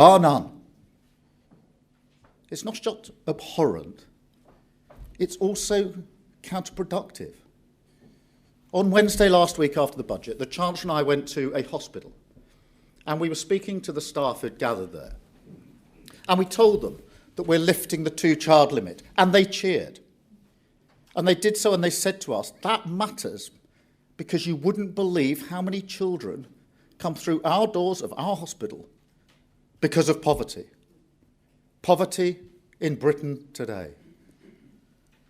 Bar none. It's not just abhorrent, it's also counterproductive. On Wednesday last week after the budget, the Chancellor and I went to a hospital and we were speaking to the staff who'd gathered there. And we told them that we're lifting the 2-child limit, and they cheered. And they did so, and they said to us, that matters because you wouldn't believe how many children come through our doors of our hospital because of poverty. Poverty in Britain today.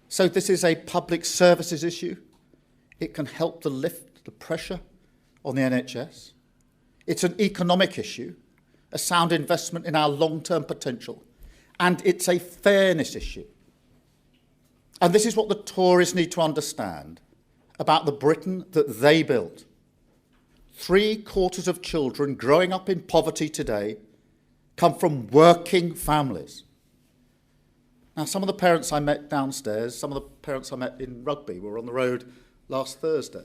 So this is a public services issue. It can help to lift the pressure on the NHS. It's an economic issue, a sound investment in our long-term potential. And it's a fairness issue. And this is what the Tories need to understand about the Britain that they built. 3/4 of children growing up in poverty today come from working families. Now, some of the parents I met downstairs, some of the parents I met in Rugby were on the road last Thursday.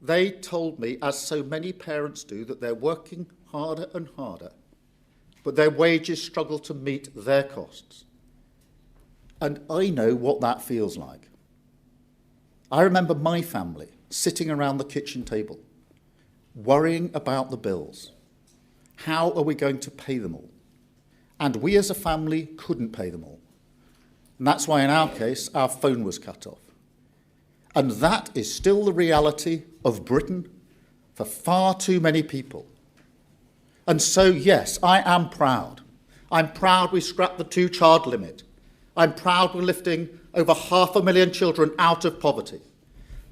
They told me, as so many parents do, that they're working harder and harder, but their wages struggle to meet their costs. And I know what that feels like. I remember my family sitting around the kitchen table, worrying about the bills. How are we going to pay them all? And we as a family couldn't pay them all. And that's why in our case, our phone was cut off. And that is still the reality of Britain for far too many people. And so, yes, I am proud. I'm proud we scrapped the 2-child limit. I'm proud we're lifting over 500,000 children out of poverty.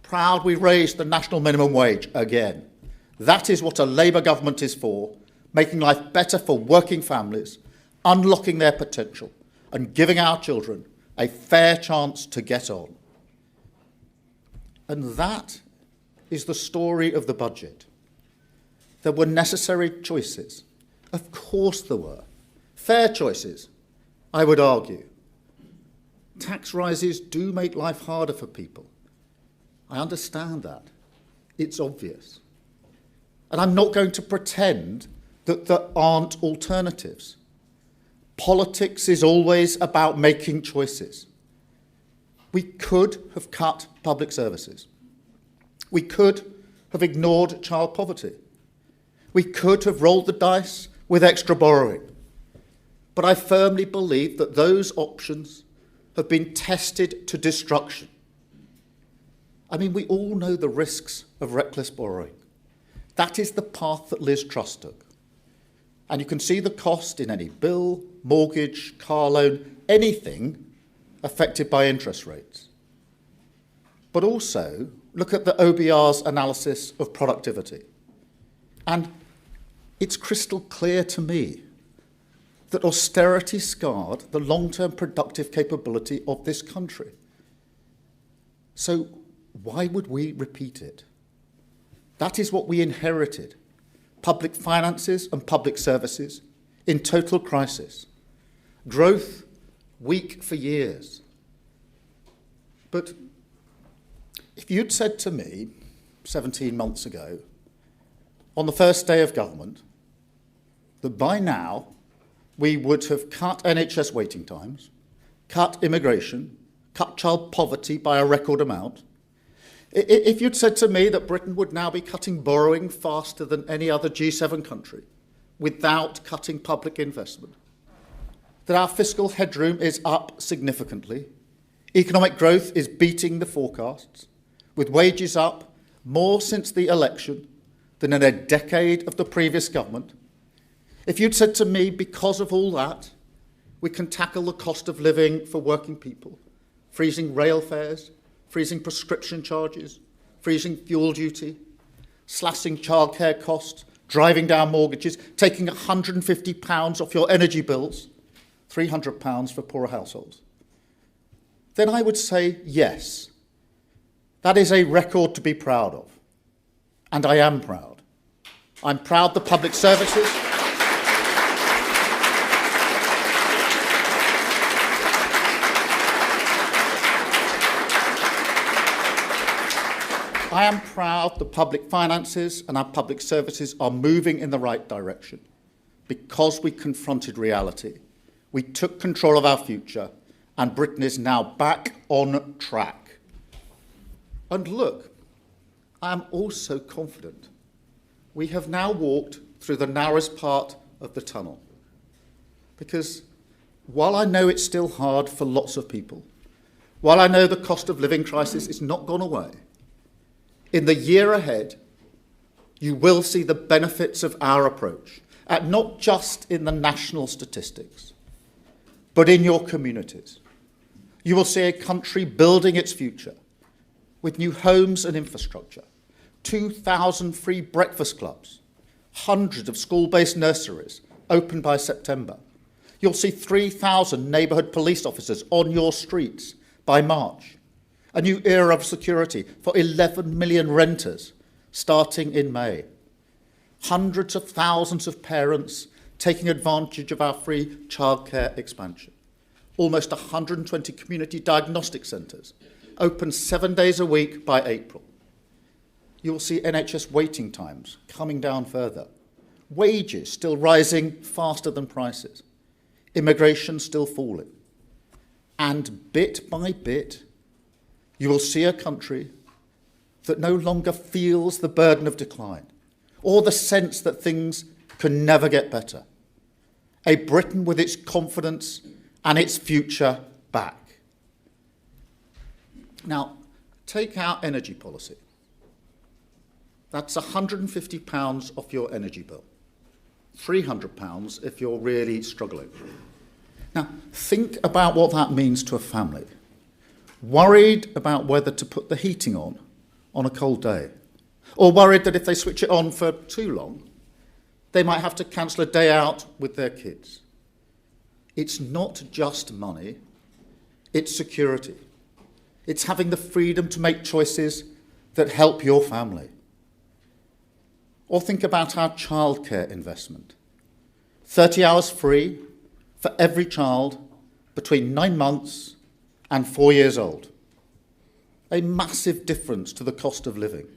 Proud we raised the national minimum wage again. That is what a Labour government is for, making life better for working families, unlocking their potential, and giving our children a fair chance to get on. And that is the story of the budget. There were necessary choices. Of course there were. Fair choices, I would argue. Tax rises do make life harder for people. I understand that. It's obvious. And I'm not going to pretend that there aren't alternatives. Politics is always about making choices. We could have cut public services. We could have ignored child poverty. We could have rolled the dice with extra borrowing. But I firmly believe that those options have been tested to destruction. I mean, we all know the risks of reckless borrowing. That is the path that Liz Truss took. And you can see the cost in any bill, mortgage, car loan, anything affected by interest rates. But also, look at the OBR's analysis of productivity. And it's crystal clear to me that austerity scarred the long-term productive capability of this country. So why would we repeat it? That is what we inherited. Public finances and public services in total crisis. Growth weak for years. But if you'd said to me 17 months ago, on the first day of government, that by now we would have cut NHS waiting times, cut immigration, cut child poverty by a record amount, if you'd said to me that Britain would now be cutting borrowing faster than any other G7 country without cutting public investment, that our fiscal headroom is up significantly, economic growth is beating the forecasts, with wages up more since the election than in a decade of the previous government, if you'd said to me, because of all that, we can tackle the cost of living for working people, freezing rail fares, freezing prescription charges, freezing fuel duty, slashing childcare costs, driving down mortgages, taking £150 off your energy bills, £300 for poorer households, then I would say yes. That is a record to be proud of. And I am proud. I'm proud the public services. I am proud the public finances and our public services are moving in the right direction. because we confronted reality. We took control of our future, and Britain is now back on track. And look, I am also confident. We have now walked through the narrowest part of the tunnel. Because while I know it's still hard for lots of people, while I know the cost of living crisis is not gone away, in the year ahead, you will see the benefits of our approach, not just in the national statistics, but in your communities. You will see a country building its future with new homes and infrastructure, 2,000 free breakfast clubs, hundreds of school-based nurseries open by September. You'll see 3,000 neighbourhood police officers on your streets by March. A new era of security for 11 million renters starting in May. Hundreds of thousands of parents taking advantage of our free childcare expansion. Almost 120 community diagnostic centres open 7 days a week by April. You will see NHS waiting times coming down further. Wages still rising faster than prices. Immigration still falling. And bit by bit, you will see a country that no longer feels the burden of decline or the sense that things can never get better. A Britain with its confidence and its future back. Now, take our energy policy. That's £150 off your energy bill. £300 if you're really struggling. Now, think about what that means to a family. Worried about whether to put the heating on a cold day, or worried that if they switch it on for too long, they might have to cancel a day out with their kids. It's not just money, it's security. It's having the freedom to make choices that help your family. Or think about our childcare investment. 30 hours free for every child between 9 months and 4 years old. A massive difference to the cost of living.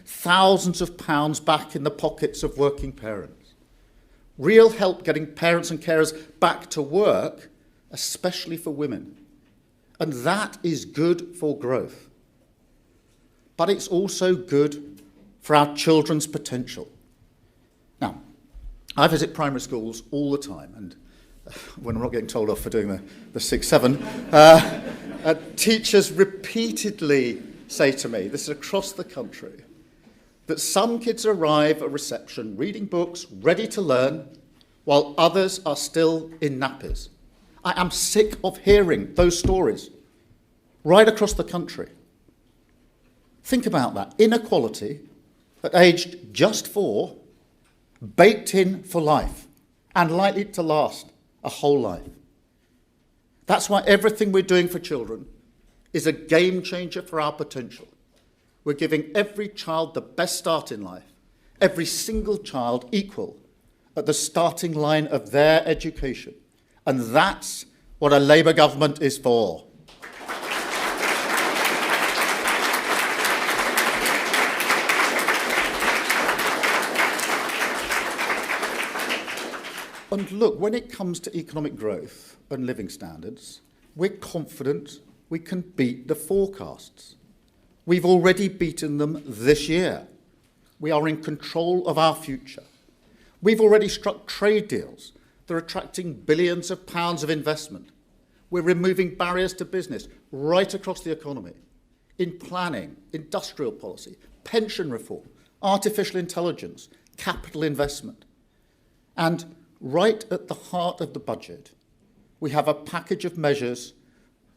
Thousands of pounds back in the pockets of working parents. Real help getting parents and carers back to work, especially for women. And that is good for growth. But it's also good for our children's potential. Now, I visit primary schools all the time, and when I'm not getting told off for doing the 6-7, teachers repeatedly say to me, this is across the country, that some kids arrive at reception reading books, ready to learn, while others are still in nappies. I am sick of hearing those stories right across the country. Think about that. Inequality at aged just 4, baked in for life and likely to last a whole life. That's why everything we're doing for children is a game changer for our potential. We're giving every child the best start in life, every single child equal at the starting line of their education. And that's what a Labour government is for. And look, when it comes to economic growth and living standards, we're confident we can beat the forecasts. We've already beaten them this year. We are in control of our future. We've already struck trade deals that are attracting billions of pounds of investment. We're removing barriers to business right across the economy, in planning, industrial policy, pension reform, artificial intelligence, capital investment. And right at the heart of the budget, we have a package of measures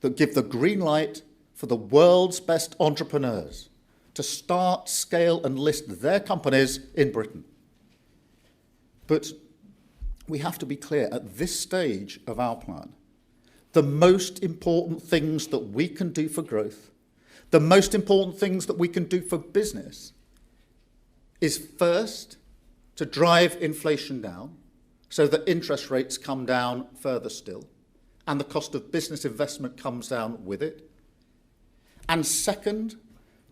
that give the green light for the world's best entrepreneurs to start, scale and list their companies in Britain. But we have to be clear, at this stage of our plan, the most important things that we can do for growth, the most important things that we can do for business is first to drive inflation down so that interest rates come down further still and the cost of business investment comes down with it. And second,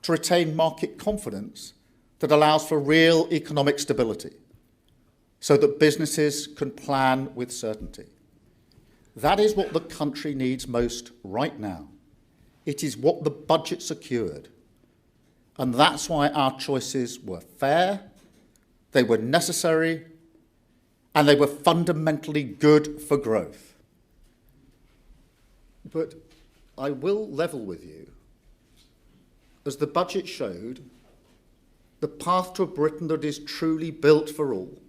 to retain market confidence that allows for real economic stability. so that businesses can plan with certainty. That is what the country needs most right now. It is what the budget secured. And that's why our choices were fair, they were necessary, and they were fundamentally good for growth. But I will level with you. As the budget showed, the path to a Britain that is truly built for all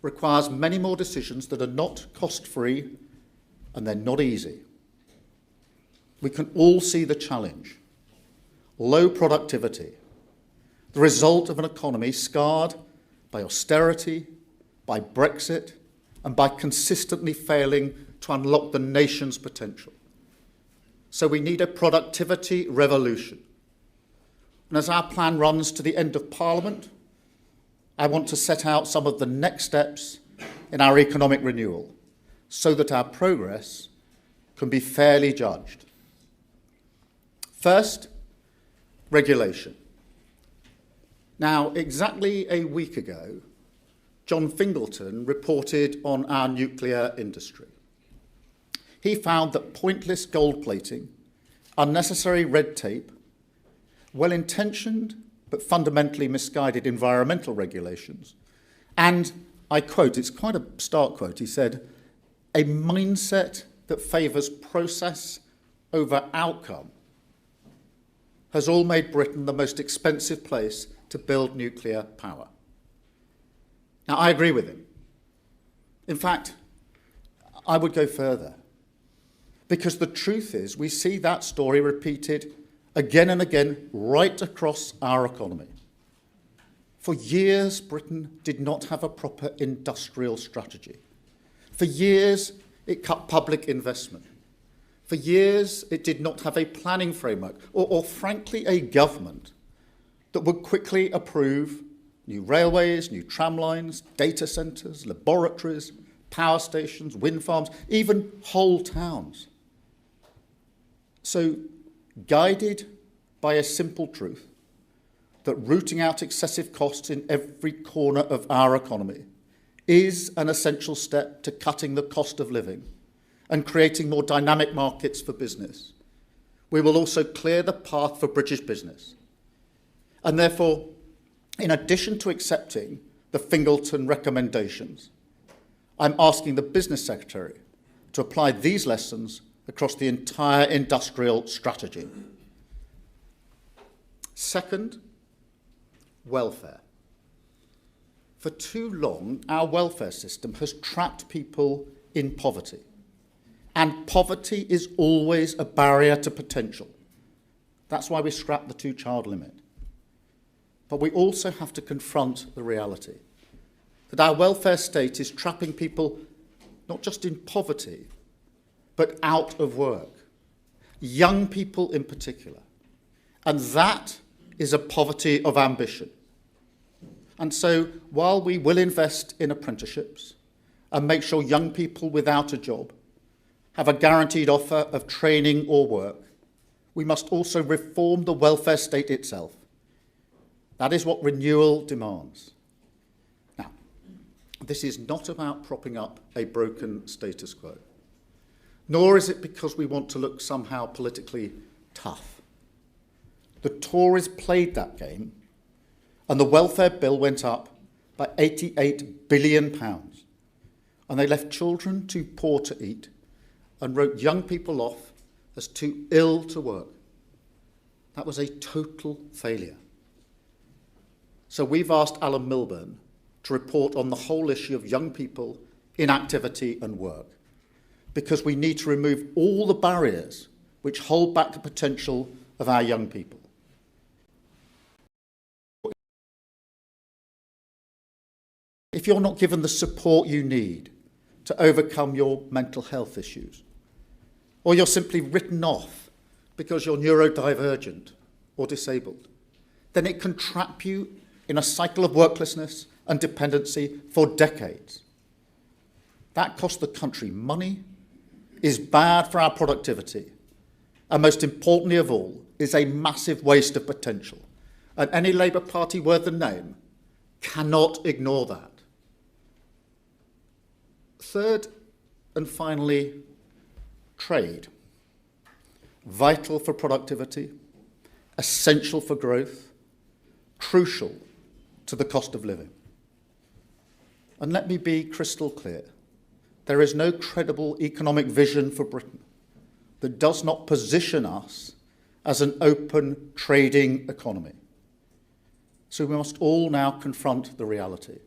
requires many more decisions that are not cost-free and they're not easy. We can all see the challenge. Low productivity, the result of an economy scarred by austerity, by Brexit, and by consistently failing to unlock the nation's potential. So we need a productivity revolution. And as our plan runs to the end of Parliament, I want to set out some of the next steps in our economic renewal so that our progress can be fairly judged. First, regulation. Now, exactly a week ago, John Fingleton reported on our nuclear industry. He found that pointless gold plating, unnecessary red tape, well-intentioned but fundamentally misguided environmental regulations, and, I quote, it's quite a stark quote, he said, a mindset that favours process over outcome has all made Britain the most expensive place to build nuclear power. Now, I agree with him. In fact, I would go further, because the truth is we see that story repeated again and again right across our economy. For years, Britain did not have a proper industrial strategy. For years, it cut public investment. For years, it did not have a planning framework or frankly, a government that would quickly approve new railways, new tram lines, data centres, laboratories, power stations, wind farms, even whole towns. So, guided by a simple truth that rooting out excessive costs in every corner of our economy is an essential step to cutting the cost of living and creating more dynamic markets for business, we will also clear the path for British business. And therefore, in addition to accepting the Fingleton recommendations, I'm asking the Business Secretary to apply these lessons across the entire industrial strategy. Second, welfare. For too long, our welfare system has trapped people in poverty. And poverty is always a barrier to potential. That's why we scrapped the two-child limit. But we also have to confront the reality that our welfare state is trapping people not just in poverty, but out of work. Young people in particular. And that is a poverty of ambition. And so, while we will invest in apprenticeships and make sure young people without a job have a guaranteed offer of training or work, we must also reform the welfare state itself. That is what renewal demands. Now, this is not about propping up a broken status quo, nor is it because we want to look somehow politically tough. The Tories played that game, and the welfare bill went up by £88 billion, and they left children too poor to eat and wrote young people off as too ill to work. That was a total failure. So we've asked Alan Milburn to report on the whole issue of young people, inactivity and work, because we need to remove all the barriers which hold back the potential of our young people. If you're not given the support you need to overcome your mental health issues, or you're simply written off because you're neurodivergent or disabled, then it can trap you in a cycle of worklessness and dependency for decades. That costs the country money, is bad for our productivity, and most importantly of all, is a massive waste of potential. And any Labour Party worth the name cannot ignore that. Third and finally, trade. Vital for productivity, essential for growth, crucial to the cost of living. And let me be crystal clear. There is no credible economic vision for Britain that does not position us as an open trading economy. So we must all now confront the reality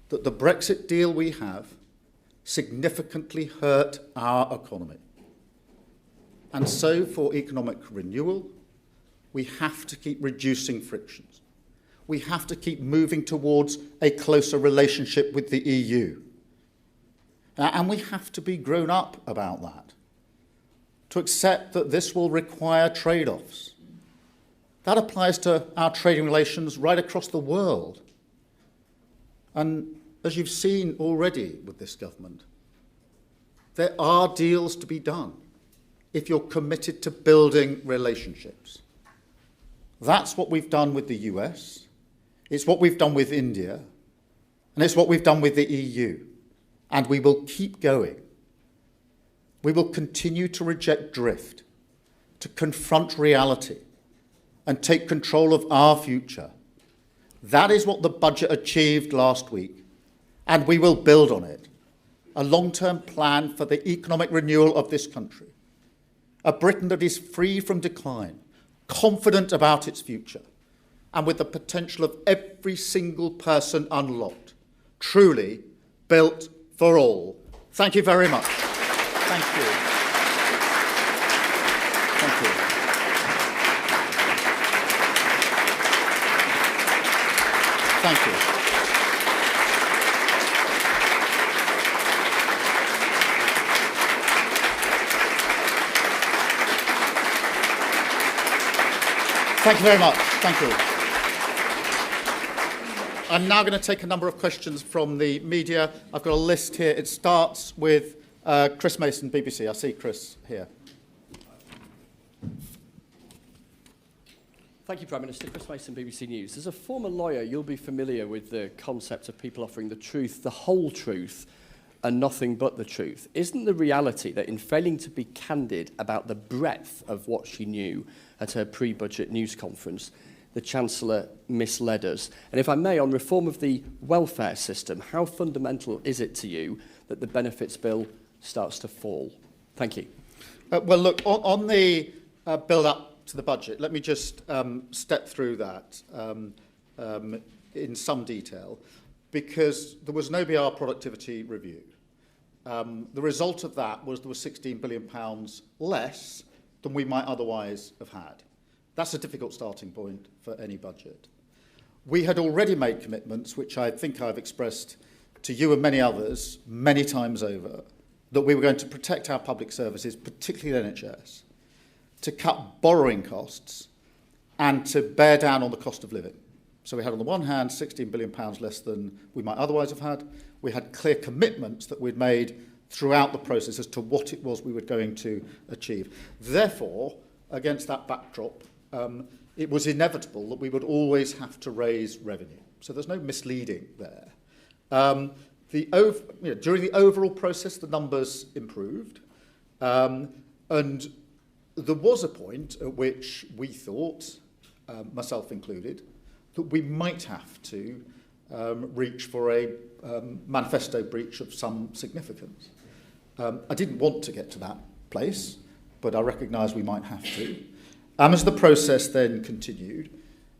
that the Brexit deal we have significantly hurt our economy. And so for economic renewal, we have to keep reducing frictions. We have to keep moving towards a closer relationship with the EU. And we have to be grown up about that, to accept that this will require trade-offs. That applies to our trading relations right across the world. And as you've seen already with this government, there are deals to be done if you're committed to building relationships. That's what we've done with the US, it's what we've done with India, and it's what we've done with the EU. And we will keep going. We will continue to reject drift, to confront reality, and take control of our future. That is what the budget achieved last week, and we will build on it. A long-term plan for the economic renewal of this country. A Britain that is free from decline, confident about its future, and with the potential of every single person unlocked. Truly built for all. Thank you very much. Thank you. Thank you. Thank you. Thank you very much. Thank you. I'm now going to take a number of questions from the media. I've got a list here. It starts with Chris Mason, BBC. I see Chris here. Thank you, Prime Minister. Chris Mason, BBC News. As a former lawyer, you'll be familiar with the concept of people offering the truth, the whole truth, and nothing but the truth. Isn't the reality that in failing to be candid about the breadth of what she knew at her pre-budget news conference, the Chancellor misled us? And if I may, on reform of the welfare system, how fundamental is it to you that the benefits bill starts to fall? Thank you. Well, look, on the build-up to the budget, let me just step through that in some detail, because there was no BR productivity review. The result of that was there was £16 billion less than we might otherwise have had. That's a difficult starting point for any budget. We had already made commitments, which I think I've expressed to you and many others many times over, that we were going to protect our public services, particularly the NHS, to cut borrowing costs and to bear down on the cost of living. So we had, on the one hand, £16 billion less than we might otherwise have had. We had clear commitments that we'd made throughout the process as to what it was we were going to achieve. Therefore, against that backdrop, it was inevitable that we would always have to raise revenue. So there's no misleading there. During the overall process, the numbers improved. And there was a point at which we thought, myself included, that we might have to reach for a manifesto breach of some significance. I didn't want to get to that place, but I recognised we might have to. As the process then continued,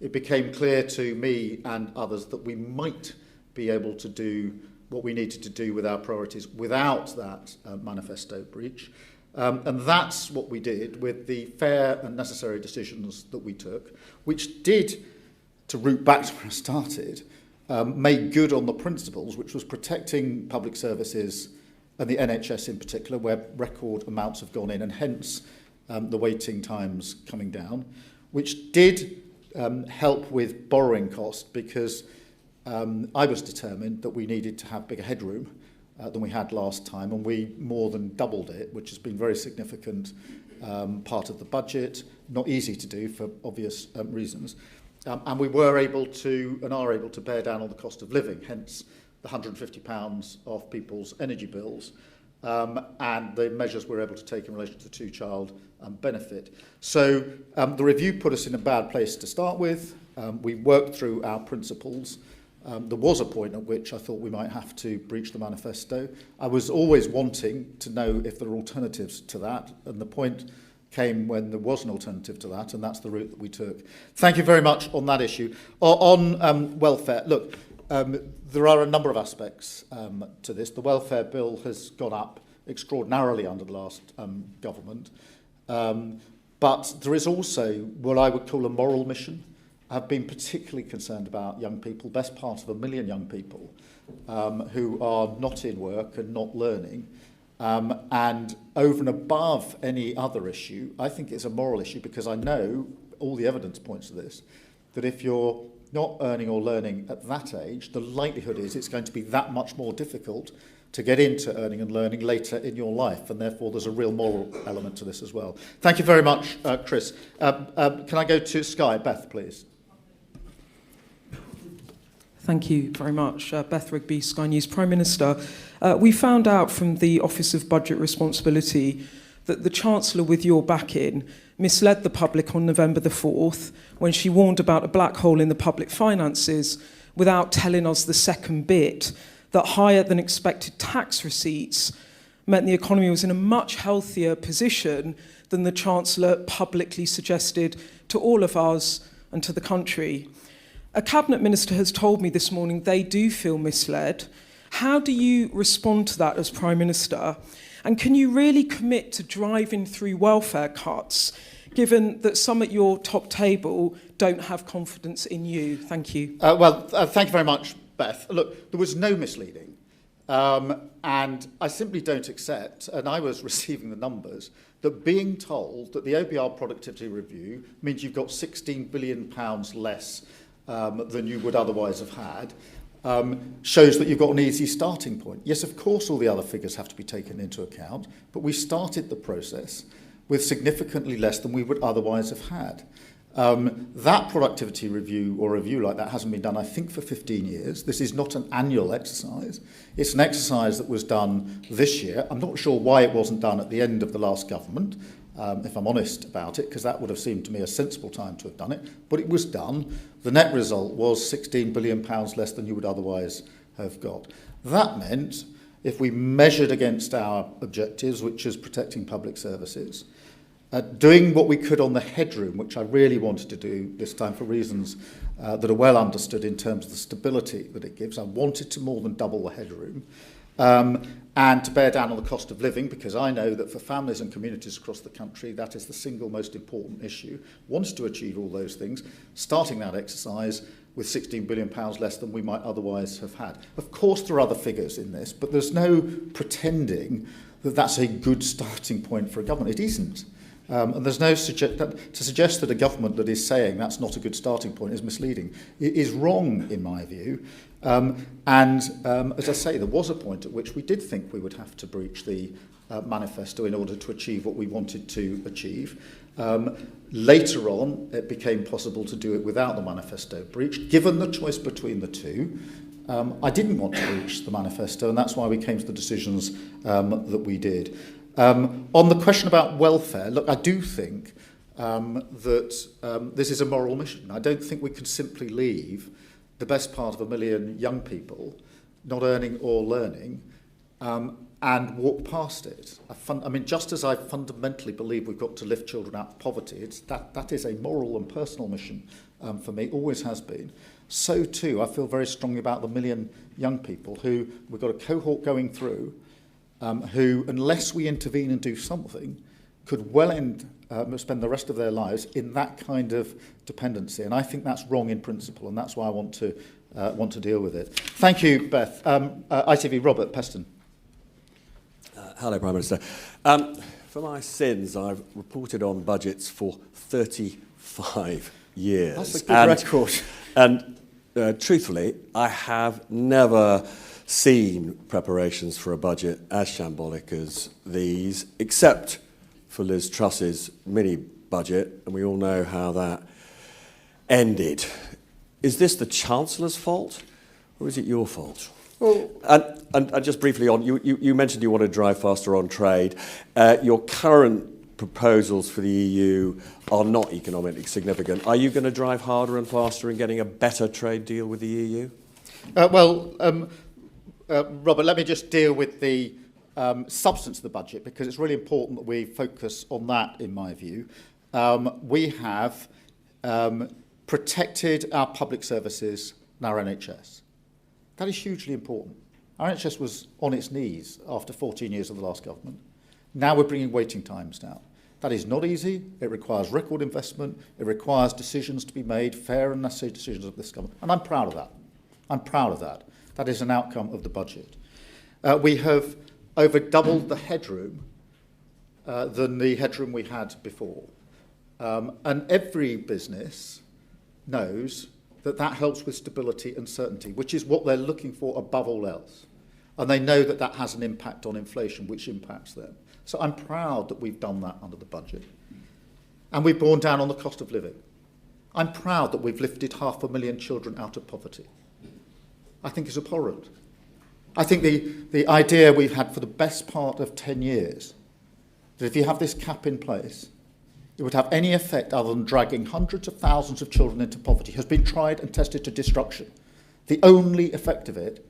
it became clear to me and others that we might be able to do what we needed to do with our priorities without that manifesto breach. And that's what we did with the fair and necessary decisions that we took, which did, to root back to where I started, made good on the principles, which was protecting public services and the NHS in particular, where record amounts have gone in, and hence the waiting times coming down, which did help with borrowing costs, because I was determined that we needed to have bigger headroom than we had last time, and we more than doubled it, which has been very significant part of the budget, not easy to do for obvious reasons. And we were able to, and are able to, bear down on the cost of living, hence the £150 off people's energy bills, and the measures we're able to take in relation to the two-child benefit. So the review put us in a bad place to start with. We worked through our principles. There was a point at which I thought we might have to breach the manifesto. I was always wanting to know if there are alternatives to that, and the point came when there was an alternative to that, and that's the route that we took. Thank you very much on that issue. On welfare, look, there are a number of aspects to this. The welfare bill has gone up extraordinarily under the last government, but there is also what I would call a moral mission. I've been particularly concerned about young people, best part of 1 million young people who are not in work and not learning. And over and above any other issue, I think it's a moral issue, because I know all the evidence points to this, that if you're not earning or learning at that age, the likelihood is it's going to be that much more difficult to get into earning and learning later in your life, and therefore there's a real moral element to this as well. Thank you very much, Chris. Can I go to Sky? Beth, please. Thank you very much. Beth Rigby, Sky News. Prime Minister, we found out from the Office of Budget Responsibility that the Chancellor, with your backing, misled the public on November the 4th when she warned about a black hole in the public finances without telling us the second bit, that higher than expected tax receipts meant the economy was in a much healthier position than the Chancellor publicly suggested to all of us and to the country. A Cabinet Minister has told me this morning they do feel misled. How do you respond to that as Prime Minister? And can you really commit to driving through welfare cuts, given that some at your top table don't have confidence in you? Thank you. Thank you very much, Beth. Look, there was no misleading. And I simply don't accept, and I was receiving the numbers, that being told that the OBR productivity review means you've got £16 billion less than you would otherwise have had, shows that you've got an easy starting point. Yes, of course, all the other figures have to be taken into account, but we started the process with significantly less than we would otherwise have had. That productivity review, or a review like that, hasn't been done, I think, for 15 years. This is not an annual exercise. It's an exercise that was done this year. I'm not sure why it wasn't done at the end of the last government, if I'm honest about it, because that would have seemed to me a sensible time to have done it. But it was done. The net result was £16 billion less than you would otherwise have got. That meant, if we measured against our objectives, which is protecting public services, doing what we could on the headroom, which I really wanted to do this time for reasons that are well understood in terms of the stability that it gives. I wanted to more than double the headroom. And to bear down on the cost of living, because I know that for families and communities across the country, that is the single most important issue. Wanted to achieve all those things, starting that exercise with £16 billion less than we might otherwise have had. Of course, there are other figures in this, but there's no pretending that that's a good starting point for a government. It isn't. And there's no to suggest that a government that is saying that's not a good starting point is misleading. It is wrong, in my view. As I say, there was a point at which we did think we would have to breach the manifesto in order to achieve what we wanted to achieve. Later on, it became possible to do it without the manifesto breach. Given the choice between the two, I didn't want to breach the manifesto, and that's why we came to the decisions that we did. On the question about welfare, look, I do think that this is a moral mission. I don't think we can simply leave the best part of 1 million young people not earning or learning and walk past it. Just as I fundamentally believe we've got to lift children out of poverty, that is a moral and personal mission for me, always has been. So too, I feel very strongly about the 1 million young people who we've got a cohort going through who, unless we intervene and do something, could well spend the rest of their lives in that kind of dependency. And I think that's wrong in principle, and that's why I want to deal with it. Thank you, Beth. ITV, Robert Peston. Hello, Prime Minister. For my sins, I've reported on budgets for 35 years. That's a good record. And truthfully, I have never seen preparations for a budget as shambolic as these, except for Liz Truss's mini-budget, and we all know how that ended. Is this the Chancellor's fault, or is it your fault? Well, And just briefly on, you mentioned you want to drive faster on trade. Your current proposals for the EU are not economically significant. Are you going to drive harder and faster in getting a better trade deal with the EU? Robert, let me just deal with the substance of the budget, because it's really important that we focus on that, in my view. We have protected our public services and our NHS. That is hugely important. Our NHS was on its knees after 14 years of the last government. Now we're bringing waiting times down. That is not easy. It requires record investment. It requires decisions to be made, fair and necessary decisions of this government. And I'm proud of that. I'm proud of that. That is an outcome of the budget. We have over doubled the headroom than the headroom we had before. And every business knows that that helps with stability and certainty, which is what they're looking for above all else. And they know that that has an impact on inflation, which impacts them. So I'm proud that we've done that under the budget. And we've borne down on the cost of living. I'm proud that we've lifted 500,000 children out of poverty. I think it's abhorrent. I think the idea we've had for the best part of 10 years, that if you have this cap in place, it would have any effect other than dragging hundreds of thousands of children into poverty, has been tried and tested to destruction. The only effect of it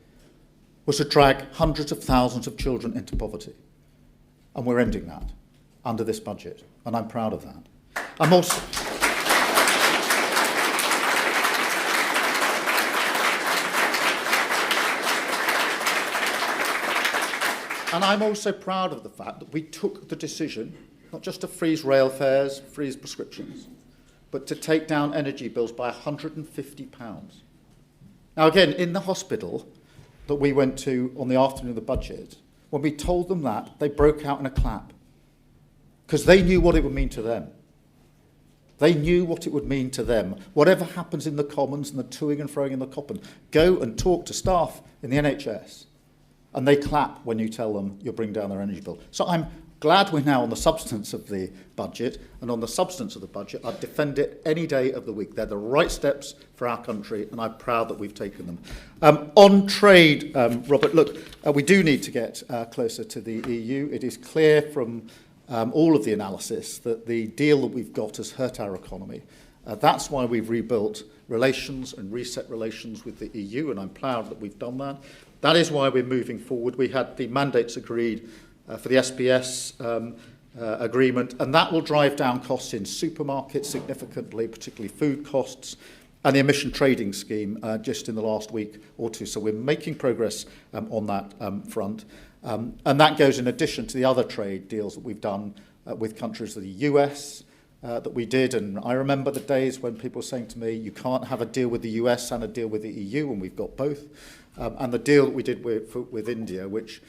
was to drag hundreds of thousands of children into poverty. And we're ending that under this budget, and I'm proud of that. I'm also... And I'm also proud of the fact that we took the decision not just to freeze rail fares, freeze prescriptions, but to take down energy bills by £150. Now, again, in the hospital that we went to on the afternoon of the budget, when we told them that, they broke out in a clap, because they knew what it would mean to them. They knew what it would mean to them. Whatever happens in the Commons and the toing and froing in the Commons, go and talk to staff in the NHS, and they clap when you tell them you'll bring down their energy bill. So I'm glad we're now on the substance of the budget, and on the substance of the budget, I'd defend it any day of the week. They're the right steps for our country, and I'm proud that we've taken them. On trade, Robert, look, we do need to get closer to the EU. It is clear from all of the analysis that the deal that we've got has hurt our economy. That's why we've rebuilt relations and reset relations with the EU, and I'm proud that we've done that. That is why we're moving forward. We had the mandates agreed for the SPS agreement, and that will drive down costs in supermarkets significantly, particularly food costs, and the emission trading scheme just in the last week or two. So we're making progress on that front. And that goes in addition to the other trade deals that we've done with countries of the US that we did. And I remember the days when people were saying to me, you can't have a deal with the US and a deal with the EU, and we've got both. And the deal that we did with India, which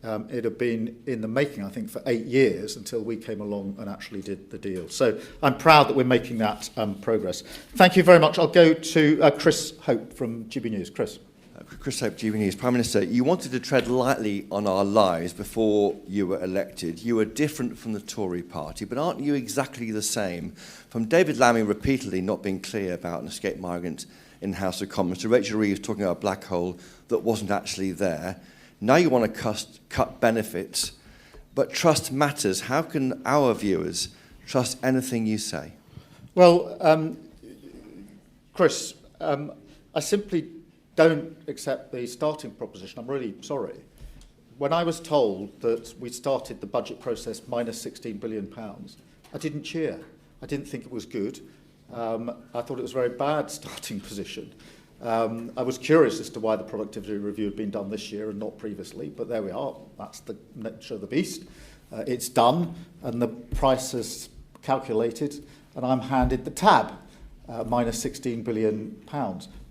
it had been in the making, I think, for 8 years until we came along and actually did the deal. So I'm proud that we're making that progress. Thank you very much. I'll go to Chris Hope from GB News. Chris. Chris Hope, GB News. Prime Minister, you wanted to tread lightly on our lives before you were elected. You were different from the Tory party, but aren't you exactly the same? From David Lammy repeatedly not being clear about an escaped migrant in the House of Commons, to Rachel Reeves talking about a black hole that wasn't actually there. Now you want to cut benefits, but trust matters. How can our viewers trust anything you say? Well, Chris, I simply don't accept the starting proposition. I'm really sorry. When I was told that we started the budget process minus £16 billion, I didn't cheer. I didn't think it was good. I thought it was a very bad starting position. I was curious as to why the productivity review had been done this year and not previously, but there we are. That's the nature of the beast. It's done, and the price is calculated, and I'm handed the tab, minus £16 billion.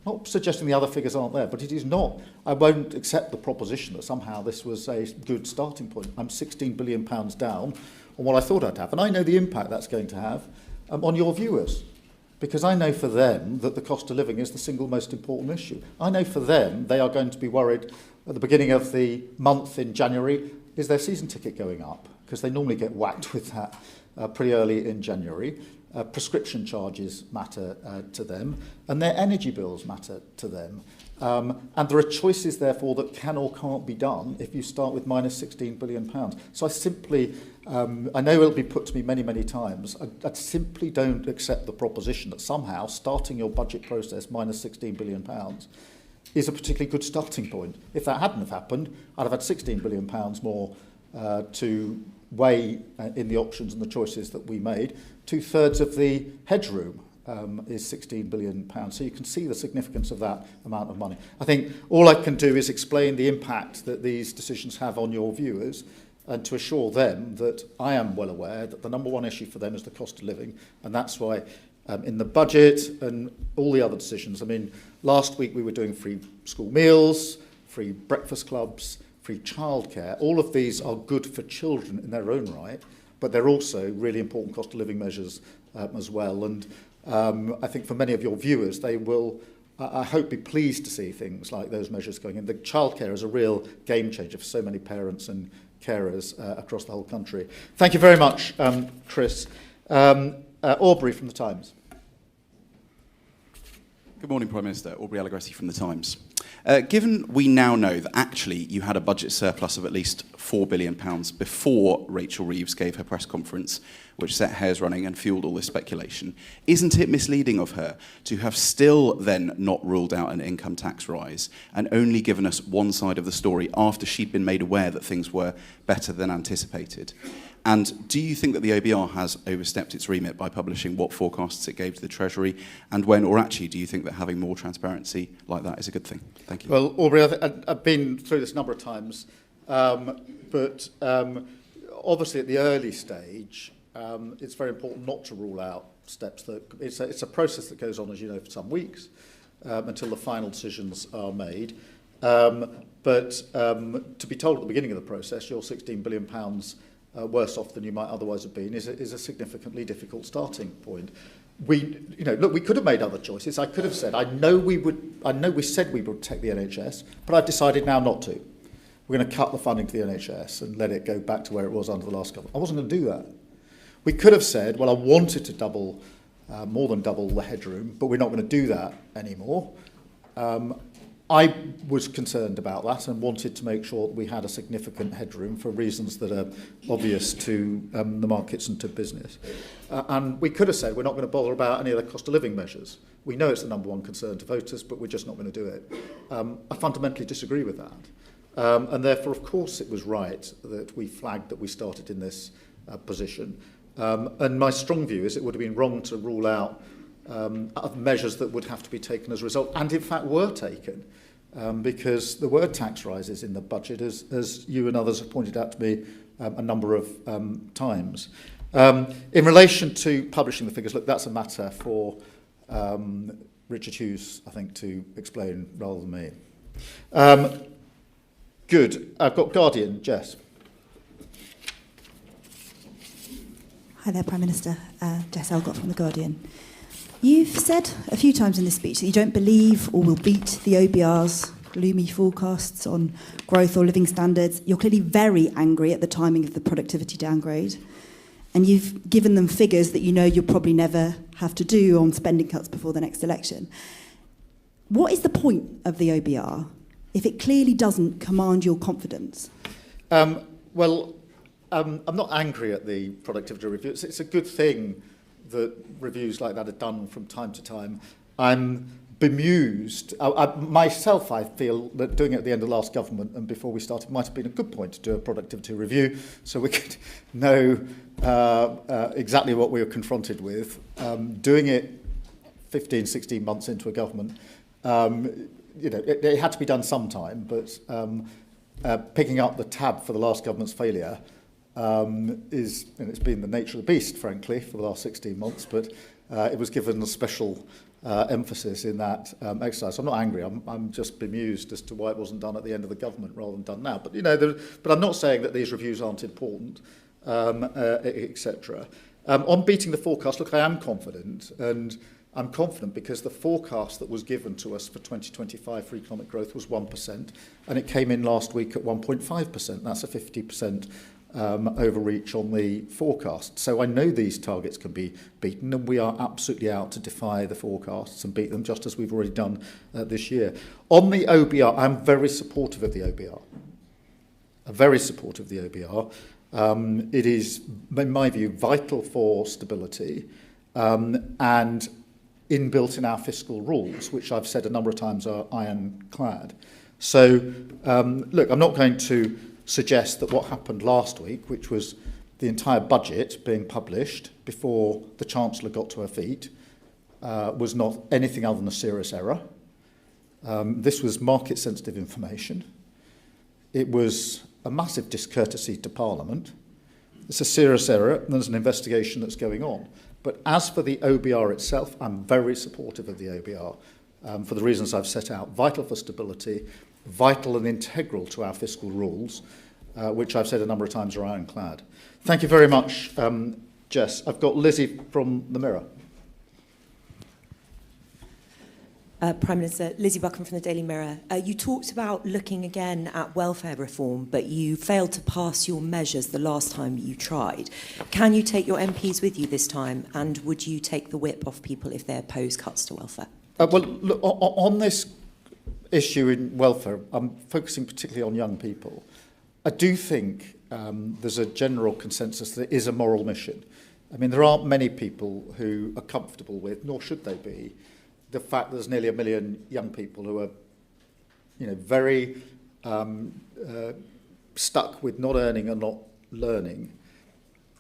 Not suggesting the other figures aren't there, but it is not. I won't accept the proposition that somehow this was a good starting point. I'm £16 billion down on what I thought I'd have, and I know the impact that's going to have on your viewers. Because I know for them that the cost of living is the single most important issue. I know for them they are going to be worried at the beginning of the month in January, is their season ticket going up? Because they normally get whacked with that pretty early in January. prescription charges matter to them, and their energy bills matter to them. And there are choices, therefore, that can or can't be done if you start with minus £16 billion. So I simply, I know it'll be put to me many, many times, I simply don't accept the proposition that somehow starting your budget process minus £16 billion is a particularly good starting point. If that hadn't have happened, I'd have had £16 billion more to weigh in the options and the choices that we made. 2/3 of the headroom is £16 billion. So you can see the significance of that amount of money. I think all I can do is explain the impact that these decisions have on your viewers and to assure them that I am well aware that the number one issue for them is the cost of living. And that's why in the budget and all the other decisions, I mean, last week we were doing free school meals, free breakfast clubs, free childcare. All of these are good for children in their own right, but they're also really important cost of living measures as well. And I think for many of your viewers, they will, I hope, be pleased to see things like those measures going in. The childcare is a real game changer for so many parents and carers across the whole country. Thank you very much, Chris. Aubrey from The Times. Good morning, Prime Minister. Aubrey Allegretti from The Times. Given we now know that actually you had a budget surplus of at least £4 billion before Rachel Reeves gave her press conference, which set hairs running and fueled all this speculation, isn't it misleading of her to have still then not ruled out an income tax rise and only given us one side of the story after she'd been made aware that things were better than anticipated? And do you think that the OBR has overstepped its remit by publishing what forecasts it gave to the Treasury? And when, or actually, do you think that having more transparency like that is a good thing? Thank you. Well, Aubrey, I've been through this a number of times, but obviously at the early stage, it's very important not to rule out steps. It's a process that goes on, as you know, for some weeks until the final decisions are made. But to be told at the beginning of the process, you're £16 billion worse off than you might otherwise have been is a significantly difficult starting point. We could have made other choices. I could have said, I know we said we would protect the NHS, but I've decided now not to. We're going to cut the funding to the NHS and let it go back to where it was under the last government. I wasn't going to do that. We could have said, well, I wanted to more than double the headroom, but we're not going to do that anymore. I was concerned about that and wanted to make sure that we had a significant headroom for reasons that are obvious to the markets and to business. And we could have said we're not going to bother about any of the cost of living measures. We know it's the number one concern to voters, but we're just not going to do it. I fundamentally disagree with that. And therefore, of course, it was right that we flagged that we started in this position. And my strong view is it would have been wrong to rule out of measures that would have to be taken as a result, and in fact were taken, because there were tax rises in the budget, as you and others have pointed out to me a number of times. In relation to publishing the figures, look, that's a matter for Richard Hughes, I think, to explain rather than me. Good. I've got Guardian, Jess. Hi there, Prime Minister. Jess Elgott from The Guardian. You've said a few times in this speech that you don't believe or will beat the OBR's gloomy forecasts on growth or living standards. You're clearly very angry at the timing of the productivity downgrade. And you've given them figures that you know you'll probably never have to do on spending cuts before the next election. What is the point of the OBR if it clearly doesn't command your confidence? I'm not angry at the productivity review. It's a good thing that reviews like that are done from time to time. I'm bemused. Myself, I feel that doing it at the end of last government and before we started might have been a good point to do a productivity review so we could know exactly what we were confronted with. Doing it 15, 16 months into a government, it had to be done sometime, but picking up the tab for the last government's failure it's been the nature of the beast, frankly, for the last 16 months, but it was given a special emphasis in that exercise. So I'm not angry. I'm just bemused as to why it wasn't done at the end of the government rather than done now. But but I'm not saying that these reviews aren't important, etc. On beating the forecast, look, I am confident, and I'm confident because the forecast that was given to us for 2025 for economic growth was 1%, and it came in last week at 1.5%. That's a 50% overreach on the forecast. So I know these targets can be beaten, and we are absolutely out to defy the forecasts and beat them, just as we've already done this year. On the OBR, I'm very supportive of the OBR. I'm very supportive of the OBR. It is, in my view, vital for stability and inbuilt in our fiscal rules, which I've said a number of times are ironclad. So, look, I'm not going to suggest that what happened last week, which was the entire budget being published before the Chancellor got to her feet, was not anything other than a serious error. This was market-sensitive information. It was a massive discourtesy to Parliament. It's a serious error, and there's an investigation that's going on. But as for the OBR itself, I'm very supportive of the OBR for the reasons I've set out. Vital for stability, vital and integral to our fiscal rules, which I've said a number of times are ironclad. Thank you very much, Jess. I've got Lizzie from the Mirror. Prime Minister, Lizzie Buckham from the Daily Mirror. You talked about looking again at welfare reform, but you failed to pass your measures the last time you tried. Can you take your MPs with you this time, and would you take the whip off people if they oppose cuts to welfare? Well, look, on this issue in welfare, I'm focusing particularly on young people. I do think there's a general consensus that it is a moral mission. I mean, there aren't many people who are comfortable with, nor should they be, the fact that there's nearly 1 million young people who are, very stuck with not earning and not learning.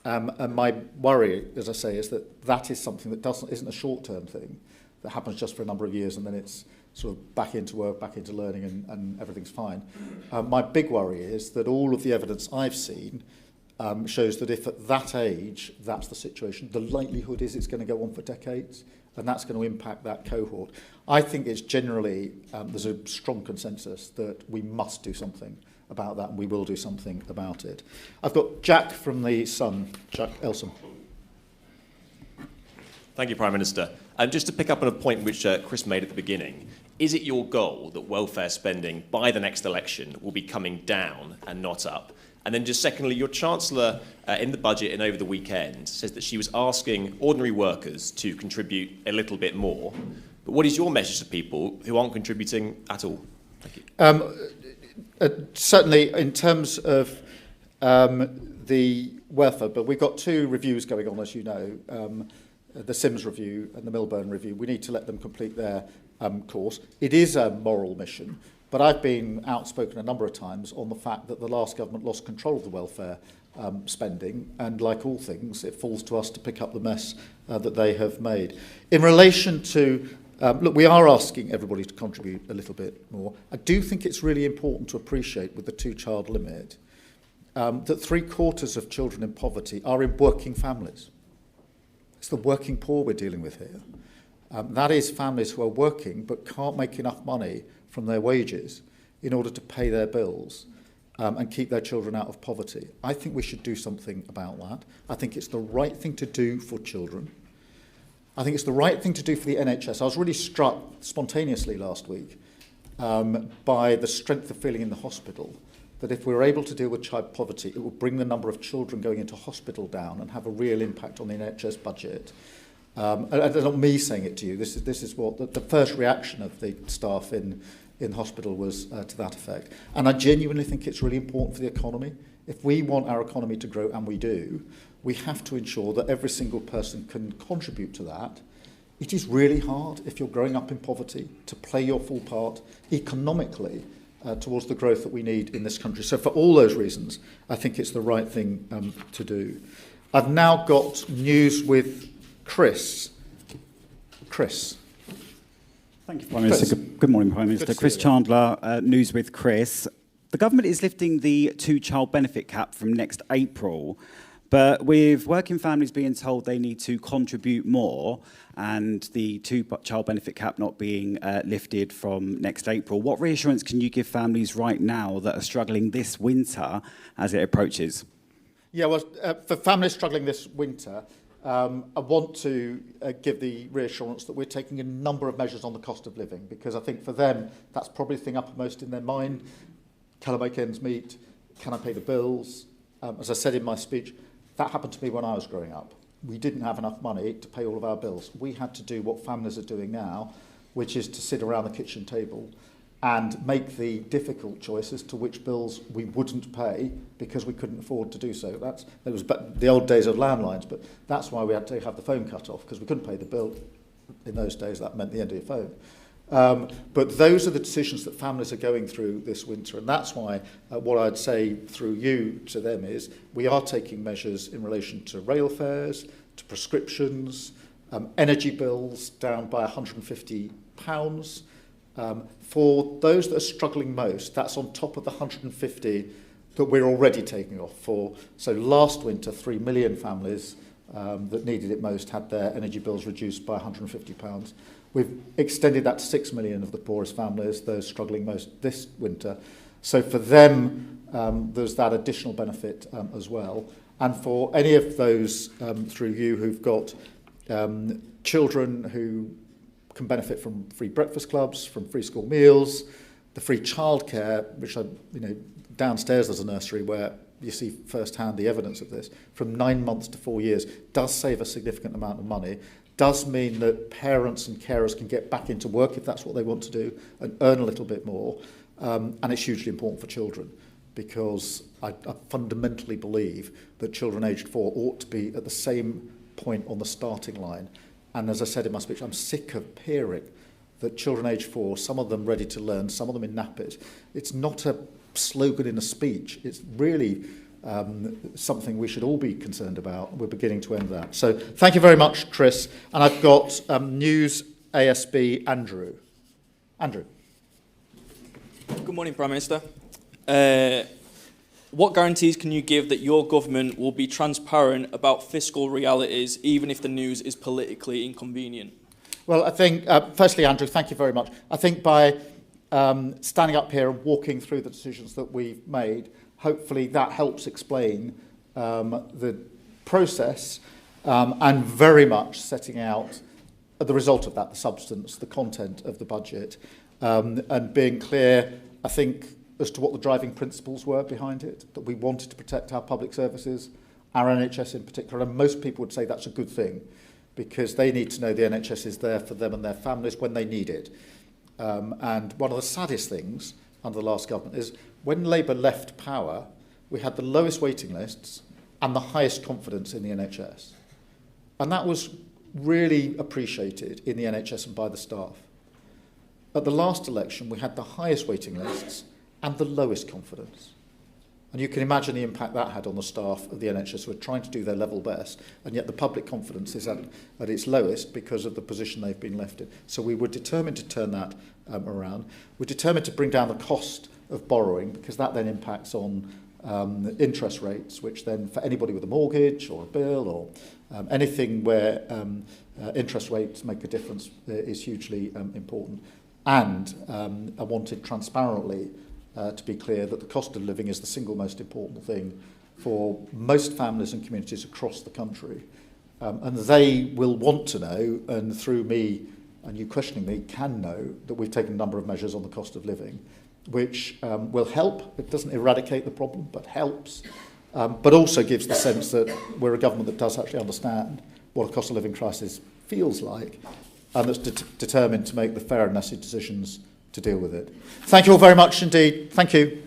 And my worry, as I say, is that is something that isn't a short-term thing that happens just for a number of years and then it's sort of back into work, back into learning, and everything's fine. My big worry is that all of the evidence I've seen shows that if at that age that's the situation, the likelihood is it's going to go on for decades, and that's going to impact that cohort. I think it's generally, there's a strong consensus that we must do something about that, and we will do something about it. I've got Jack from The Sun, Jack Elsom. Thank you, Prime Minister. Just to pick up on a point which Chris made at the beginning, is it your goal that welfare spending by the next election will be coming down and not up? And then just secondly, your Chancellor in the budget and over the weekend says that she was asking ordinary workers to contribute a little bit more. But what is your message to people who aren't contributing at all? Thank you. Certainly in terms of the welfare, but we've got 2 reviews going on, as you know, the Sims review and the Milburn review. We need to let them complete their course. It is a moral mission. But I've been outspoken a number of times on the fact that the last government lost control of the welfare spending, and like all things, it falls to us to pick up the mess that they have made. In relation to, look, we are asking everybody to contribute a little bit more. I do think it's really important to appreciate with the 2-child limit that 3/4 of children in poverty are in working families. It's the working poor we're dealing with here. That is families who are working but can't make enough money from their wages in order to pay their bills and keep their children out of poverty. I think we should do something about that. I think it's the right thing to do for children. I think it's the right thing to do for the NHS. I was really struck spontaneously last week by the strength of feeling in the hospital, that if we were able to deal with child poverty, it would bring the number of children going into hospital down and have a real impact on the NHS budget. And it's not me saying it to you. This is what the first reaction of the staff in hospital was to that effect. And I genuinely think it's really important for the economy. If we want our economy to grow, and we do, we have to ensure that every single person can contribute to that. It is really hard, if you're growing up in poverty, to play your full part economically towards the growth that we need in this country. So for all those reasons, I think it's the right thing to do. I've now got news with Chris. Chris. Thank you, Prime Minister. Good morning, Prime Minister. Chris Chandler, News with Chris. The government is lifting the 2-child benefit cap from next April, but with working families being told they need to contribute more and the 2-child benefit cap not being lifted from next April, what reassurance can you give families right now that are struggling this winter as it approaches? Yeah, well, for families struggling this winter, I want to give the reassurance that we're taking a number of measures on the cost of living, because I think for them, that's probably the thing uppermost in their mind. Can I make ends meet? Can I pay the bills? as I said in my speech, that happened to me when I was growing up. We didn't have enough money to pay all of our bills. We had to do what families are doing now, which is to sit around the kitchen table and make the difficult choices to which bills we wouldn't pay because we couldn't afford to do so. That was the old days of landlines, but that's why we had to have the phone cut off, because we couldn't pay the bill. In those days, that meant the end of your phone. But those are the decisions that families are going through this winter, and that's why what I'd say through you to them is we are taking measures in relation to rail fares, to prescriptions, energy bills down by £150. For those that are struggling most, that's on top of the 150 that we're already taking off for. So last winter, 3 million families that needed it most had their energy bills reduced by £150. We've extended that to 6 million of the poorest families, those struggling most this winter. So for them, there's that additional benefit as well. And for any of those through you who've got children who can benefit from free breakfast clubs, from free school meals, the free childcare, which downstairs there's a nursery where you see firsthand the evidence of this, from 9 months to 4 years, does save a significant amount of money, does mean that parents and carers can get back into work if that's what they want to do and earn a little bit more. And it's hugely important for children, because I fundamentally believe that children aged 4 ought to be at the same point on the starting line. And as I said in my speech, I'm sick of hearing that children aged 4, some of them ready to learn, some of them in nappies. It's not a slogan in a speech. It's really something we should all be concerned about. We're beginning to end that. So thank you very much, Chris. And I've got News ASB Andrew. Andrew. Good morning, Prime Minister. What guarantees can you give that your government will be transparent about fiscal realities, even if the news is politically inconvenient? Well, I think, firstly, Andrew, thank you very much. I think by standing up here and walking through the decisions that we've made, hopefully that helps explain the process and very much setting out the result of that, the substance, the content of the budget, and being clear, I think, as to what the driving principles were behind it, that we wanted to protect our public services, our NHS in particular, and most people would say that's a good thing, because they need to know the NHS is there for them and their families when they need it. And one of the saddest things under the last government is when Labour left power, we had the lowest waiting lists and the highest confidence in the NHS. And that was really appreciated in the NHS and by the staff. At the last election, we had the highest waiting lists and the lowest confidence. And you can imagine the impact that had on the staff of the NHS who are trying to do their level best, and yet the public confidence is at its lowest because of the position they've been left in. So we were determined to turn that around. We're determined to bring down the cost of borrowing, because that then impacts on interest rates, which then for anybody with a mortgage or a bill or anything where interest rates make a difference is hugely important. And I wanted transparently to be clear that the cost of living is the single most important thing for most families and communities across the country. And they will want to know, and through me and you questioning me, can know that we've taken a number of measures on the cost of living, which will help. It doesn't eradicate the problem, but helps, but also gives the sense that we're a government that does actually understand what a cost of living crisis feels like, and that's determined to make the fair and necessary decisions to deal with it. Thank you all very much indeed. Thank you.